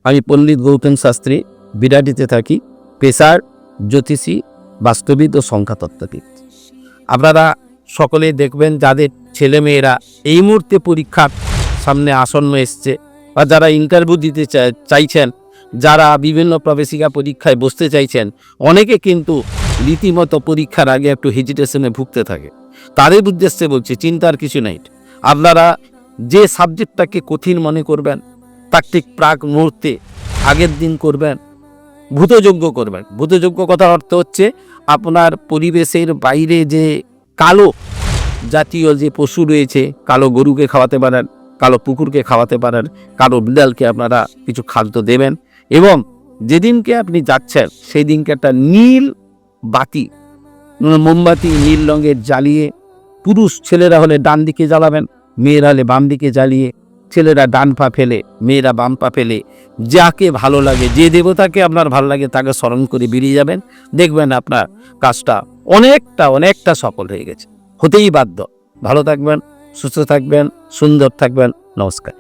আমি পণ্ডিত গৌতম শাস্ত্রী, বিরাটিতে থাকি, পেশার জ্যোতিষী, বাস্তবিদ ও সংখ্যাতত্ত্ববিদ। আপনারা সকলেই দেখবেন যাদের ছেলেমেয়েরা এই মুহূর্তে পরীক্ষার সামনে আসন্ন এসছে, বা যারা ইন্টারভিউ দিতে চাইছেন, যারা বিভিন্ন প্রবেশিকা পরীক্ষায় বসতে চাইছেন, অনেকে কিন্তু রীতিমতো পরীক্ষার আগে একটু হেজিটেশনে ভুগতে থাকে। তাদের উদ্দেশ্যে বলছি, চিন্তার কিছু নেই। আপনারা যে সাবজেক্টটাকে কঠিন মনে করবেন, তার ঠিক প্রাক মুহূর্তে আগের দিন করবেন, ভূতযজ্ঞ করবেন। ভূতযজ্ঞ কথার অর্থ হচ্ছে আপনার পরিবেশের বাইরে যে কালো জাতীয় যে পশু রয়েছে, কালো গরুকে খাওয়াতে পারেন, কালো পুকুরকে খাওয়াতে পারেন, কালো বিড়ালকে আপনারা কিছু খাদ্য দেবেন। এবং যেদিনকে আপনি যাচ্ছেন সেই দিনকে একটা নীল বাতি, মোমবাতি নীল রঙের জ্বালিয়ে, পুরুষ ছেলেরা হলে ডান দিকে জ্বালাবেন, মেয়েরা হলে বাম দিকে জ্বালিয়ে, ছেলেরা ডান পা ফেলে, মেয়েরা বাম পা ফেলে, যাকে ভালো লাগে, যে দেবতাকে আপনার ভালো লাগে তাকে স্মরণ করে বেরিয়ে যাবেন। দেখবেন আপনার কাজটা অনেকটা সফল হয়ে গেছে, হতেই বাধ্য। ভালো থাকবেন, সুস্থ থাকবেন, সুন্দর থাকবেন। নমস্কার।